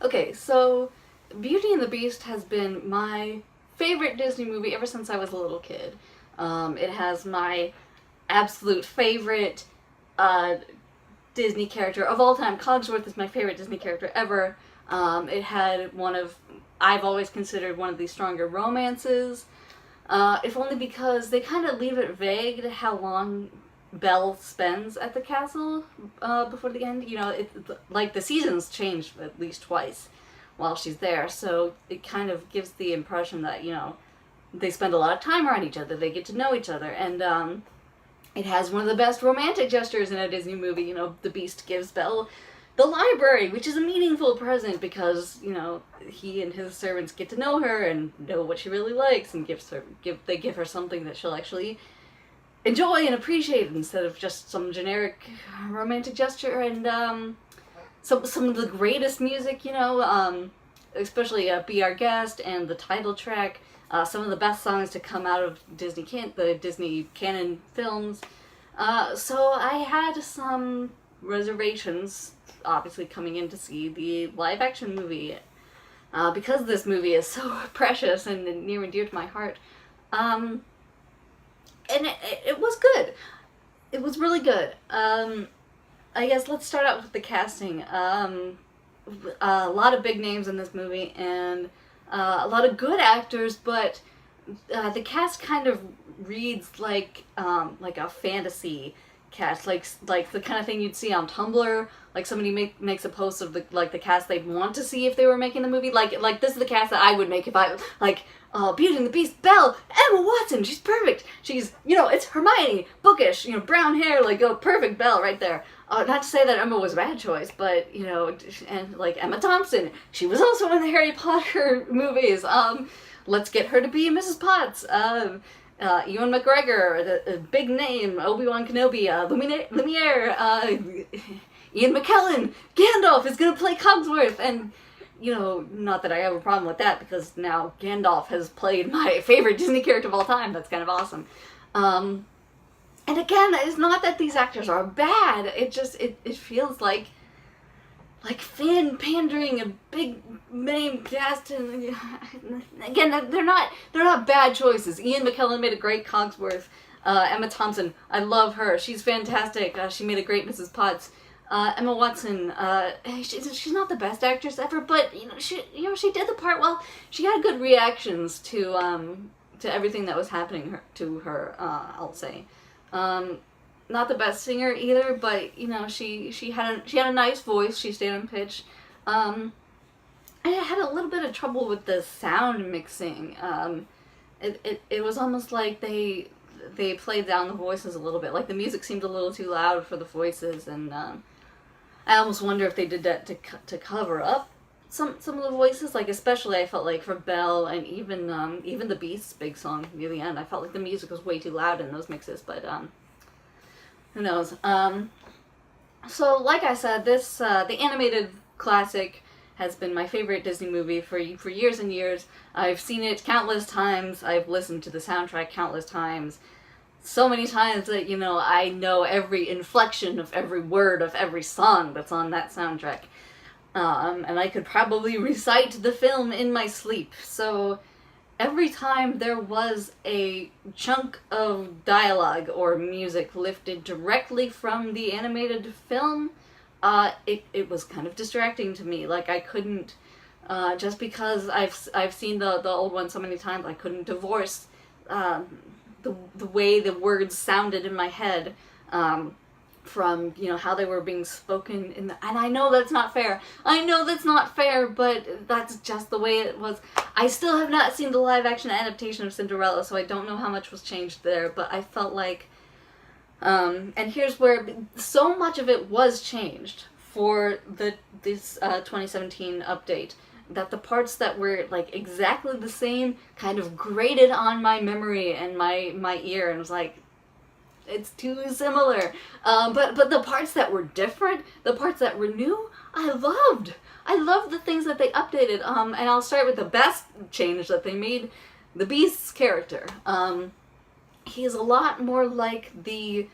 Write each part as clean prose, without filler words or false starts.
Okay, so Beauty and the Beast has been my favorite Disney movie ever since I was a little kid. It has my absolute favorite uh, Disney character of all time. Cogsworth is my favorite Disney character ever. It had I've always considered one of the stronger romances, if only because they kind of leave it vague to how long Belle spends at the castle before the end. Like the seasons change at least twice while she's there, so it kind of gives the impression that they spend a lot of time around each other. They get to know each other, and it has one of the best romantic gestures in a Disney movie. The Beast gives Belle the library, which is a meaningful present because he and his servants get to know her and know what she really likes, and they give her something that she'll actually enjoy and appreciate instead of just some generic romantic gesture. And some of the greatest music, especially "Be Our Guest" and the title track. Some of the best songs to come out of the Disney canon films. So I had some reservations, obviously, coming in to see the live action movie, because this movie is so precious and near and dear to my heart. And it was good. It was really good. I guess let's start out with the casting. A lot of big names in this movie, and a lot of good actors, but the cast kind of reads like a fantasy cast, like the kind of thing you'd see on Tumblr. Like somebody makes a post of the cast they'd want to see if they were making the movie. Like this is the cast that I would make if I Beauty and the Beast, Belle, Emma Watson. She's perfect. She's it's Hermione, bookish, brown hair, perfect Belle right there. Not to say that Emma was a bad choice, but and like Emma Thompson, she was also in the Harry Potter movies. Let's get her to be Mrs. Potts. Ewan McGregor, the big name, Obi-Wan Kenobi, Lumiere, Ian McKellen, Gandalf is gonna play Cogsworth, and not that I have a problem with that because now Gandalf has played my favorite Disney character of all time. That's kind of awesome. And again, it's not that these actors are bad. It just it feels like fan pandering, a big name cast, and again, they're not bad choices. Ian McKellen made a great Cogsworth. Emma Thompson, I love her. She's fantastic. She made a great Mrs. Potts. Emma Watson, she's not the best actress ever, but she did the part well. She had good reactions to everything that was happening to her. I'll say. Not the best singer either, but she had a nice voice. She stayed on pitch. I had a little bit of trouble with the sound mixing. It was almost like they played down the voices a little bit. Like the music seemed a little too loud for the voices, and I almost wonder if they did that to cover up some of the voices. Like especially I felt like for Belle and even the Beast's big song near the end, I felt like the music was way too loud in those mixes. But who knows? So like I said, this the animated classic has been my favorite Disney movie for years and years. I've seen it countless times. I've listened to the soundtrack countless times. So many times that I know every inflection of every word of every song that's on that soundtrack. And I could probably recite the film in my sleep. So every time there was a chunk of dialogue or music lifted directly from the animated film, it was kind of distracting to me. Like I couldn't, just because I've seen the old one so many times, I couldn't divorce the way the words sounded in my head from how they were being spoken and I know that's not fair. But that's just the way it was. I still have not seen the live action adaptation of Cinderella, so I don't know how much was changed there, but I felt like and here's where so much of it was changed for this 2017 update, that the parts that were like exactly the same kind of grated on my memory and my ear, and was like, it's too similar. But the parts that were different, the parts that were new, I loved. I loved the things that they updated. And I'll start with the best change that they made: the Beast's character. He is a lot more like the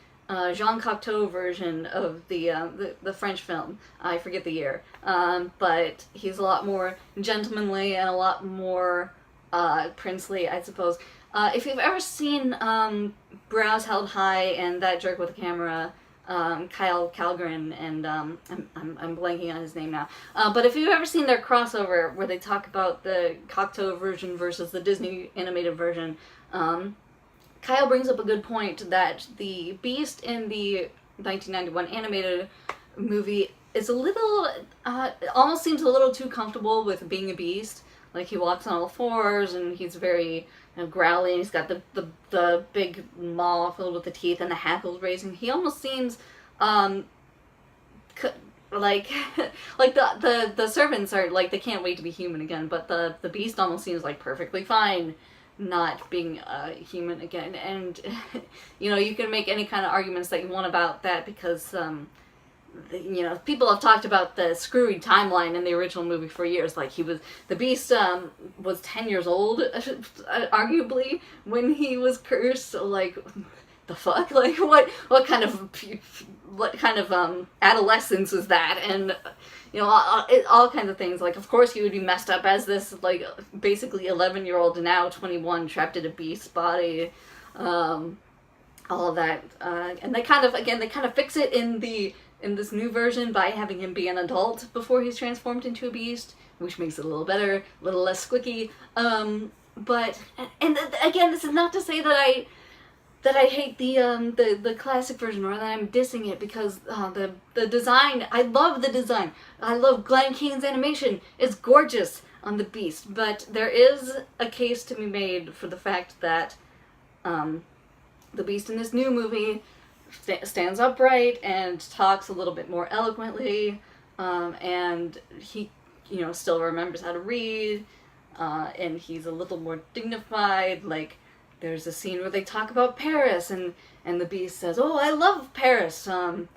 Jean Cocteau version of the French film. I forget the year, but he's a lot more gentlemanly and a lot more princely, I suppose. If you've ever seen Brows Held High and That Jerk with a Camera, Kyle Calgren and I'm blanking on his name now. But if you've ever seen their crossover where they talk about the Cocteau version versus the Disney animated version, Kyle brings up a good point that the Beast in the 1991 animated movie is a little, almost seems a little too comfortable with being a beast. Like, he walks on all fours and he's very growly, and he's got the big maw filled with the teeth and the hackles raising. He almost seems like like the servants are like, they can't wait to be human again, but the beast almost seems like perfectly fine not being human again. And you can make any kind of arguments that you want about that, because people have talked about the screwy timeline in the original movie for years. Like, the Beast was 10 years old, arguably, when he was cursed. So, like, the fuck? Like, what kind of adolescence is that? And all kinds of things. Like, of course he would be messed up as this, like, basically 11-year-old, now 21, trapped in a beast's body. All of that. And they kind of fix it in this new version by having him be an adult before he's transformed into a beast, which makes it a little better, a little less squicky. But again, this is not to say that I hate the classic version, or that I'm dissing it, because the design, I love the design. I love Glenn Keane's animation. It's gorgeous on the Beast, but there is a case to be made for the fact that the Beast in this new movie stands upright and talks a little bit more eloquently, and he still remembers how to read, and he's a little more dignified. Like, there's a scene where they talk about Paris, and the Beast says, "Oh, I love Paris," and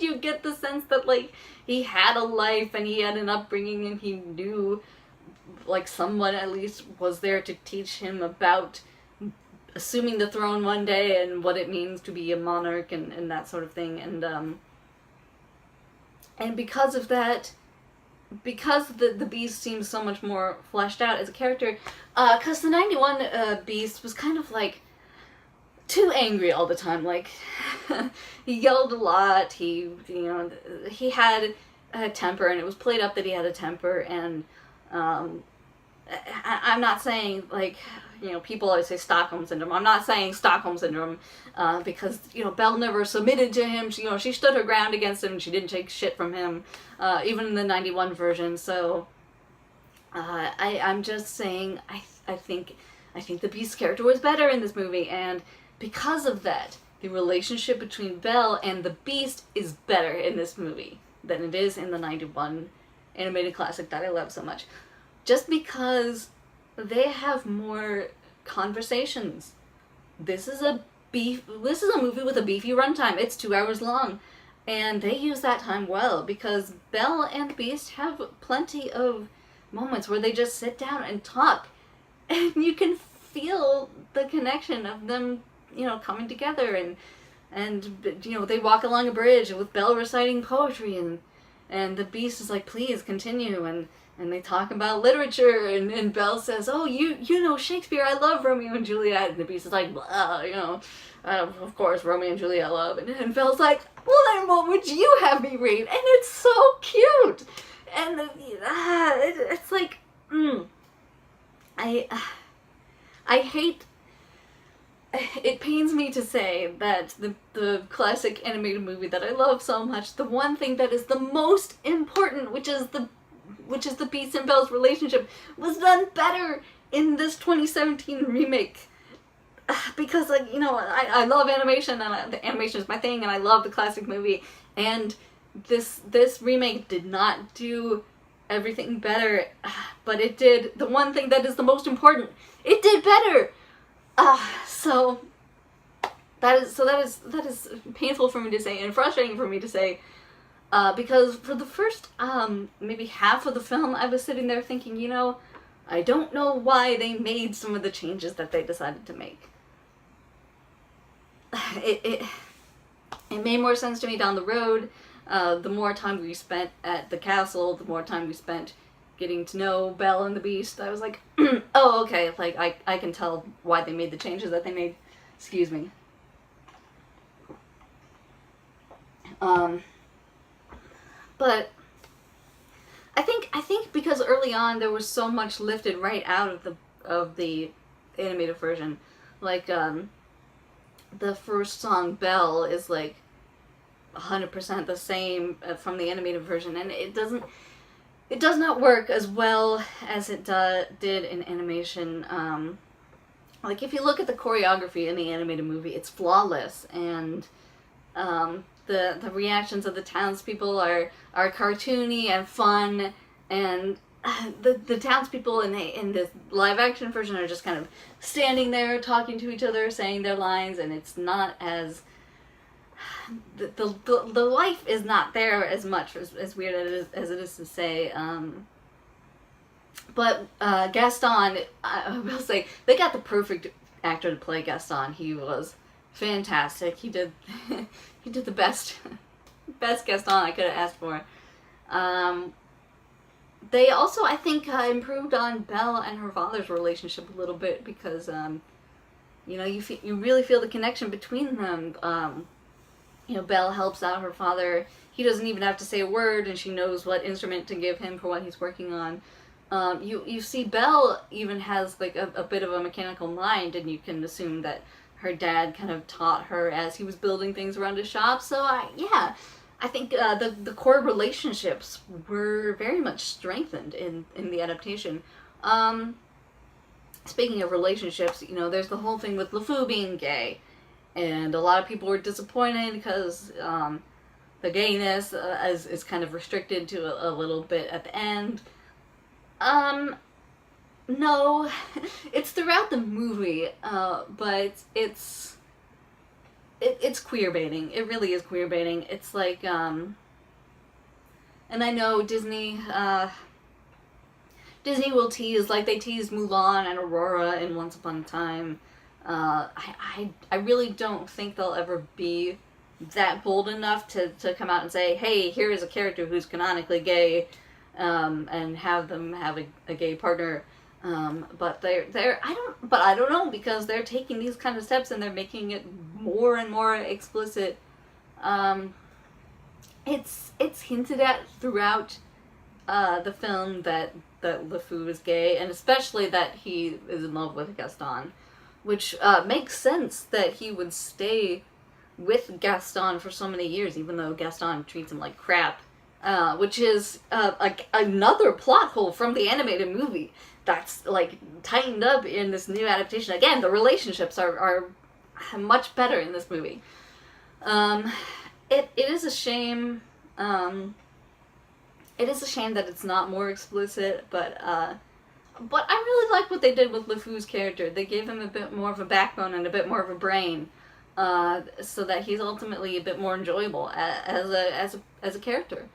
you get the sense that, like, he had a life and he had an upbringing, and he knew, like, someone at least was there to teach him about assuming the throne one day and what it means to be a monarch, and that sort of thing. And because of that, because the Beast seems so much more fleshed out as a character, because the 91 Beast was kind of, like, too angry all the time. Like, he yelled a lot, he had a temper, and it was played up that he had a temper, and I'm not saying, like, people always say Stockholm Syndrome. I'm not saying Stockholm Syndrome, because, Belle never submitted to him. She stood her ground against him, and she didn't take shit from him, even in the 91 version. So, I'm just saying, I think the Beast character was better in this movie, and because of that, the relationship between Belle and the Beast is better in this movie than it is in the 91 animated classic that I love so much. Just because they have more conversations. This is a movie with a beefy runtime. It's 2 hours long, and they use that time well, because Belle and the Beast have plenty of moments where they just sit down and talk, and you can feel the connection of them, coming together, and they walk along a bridge with Belle reciting poetry, and the Beast is like, "Please continue," and they talk about literature, and Belle says, "Oh, you know Shakespeare, I love Romeo and Juliet," and the Beast is like, "Well, of course, Romeo and Juliet I love," and Belle's like, "Well, then what would you have me read?" And it's so cute, and it's like, I hate, it pains me to say that the classic animated movie that I love so much, the one thing that is the most important, which is the Beast and Belle's relationship, was done better in this 2017 remake. Because, like, I love animation, and the animation is my thing, and I love the classic movie, and this remake did not do everything better, but it did the one thing that is the most important. It did better. So that is painful for me to say, and frustrating for me to say. Because for the first, maybe half of the film, I was sitting there thinking, I don't know why they made some of the changes that they decided to make. it made more sense to me down the road. The more time we spent at the castle, the more time we spent getting to know Belle and the Beast, I was like, oh, okay, like, I can tell why they made the changes that they made. Excuse me. But I think because early on there was so much lifted right out of the animated version, like the first song Belle is like 100% the same from the animated version, and it does not work as well as it did in animation. Like if you look at the choreography in the animated movie, it's flawless, and the reactions of the townspeople are cartoony and fun, and the townspeople in this live action version are just kind of standing there talking to each other, saying their lines, and it's not as the life is not there as much, as weird as it is to say. But Gaston, I will say, they got the perfect actor to play Gaston. He was fantastic. He did he did the best Gaston I could have asked for. They also, I think, improved on Belle and her father's relationship a little bit, because you really feel the connection between them. Belle helps out her father. He doesn't even have to say a word, and she knows what instrument to give him for what he's working on. You see Belle even has like a bit of a mechanical mind, and you can assume that her dad kind of taught her as he was building things around his shop. So I think the core relationships were very much strengthened in the adaptation. Speaking of relationships, there's the whole thing with LeFou being gay, and a lot of people were disappointed because the gayness is kind of restricted to a little bit at the end. No, it's throughout the movie, but it's queer baiting. It really is queer baiting. It's like, and I know Disney will tease, like they teased Mulan and Aurora in Once Upon a Time. I really don't think they'll ever be that bold enough to come out and say, hey, here is a character who's canonically gay, and have them have a gay partner. But I don't know, because they're taking these kind of steps and they're making it more and more explicit. It's hinted at throughout the film that LeFou is gay, and especially that he is in love with Gaston, which makes sense that he would stay with Gaston for so many years, even though Gaston treats him like crap. Which is like another plot hole from the animated movie that's like tightened up in this new adaptation. Again, the relationships are much better in this movie. It is a shame. It is a shame that it's not more explicit, but I really like what they did with LeFou's character. They gave him a bit more of a backbone and a bit more of a brain, so that he's ultimately a bit more enjoyable as a character.